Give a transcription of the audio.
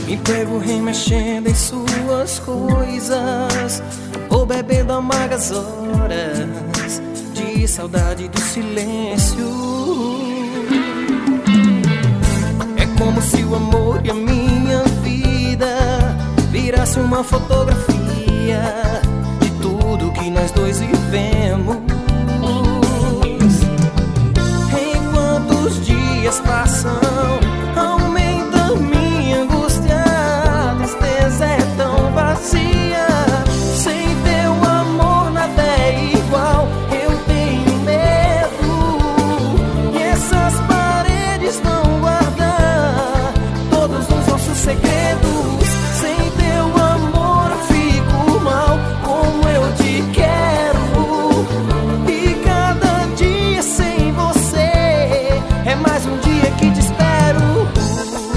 Me pego remexendo em suas coisas, ou bebendo amargas horas de saudade do silêncio. É como se o amor e a minha vida virasse uma fotografia de tudo que nós dois vivemos. Enquanto os dias passam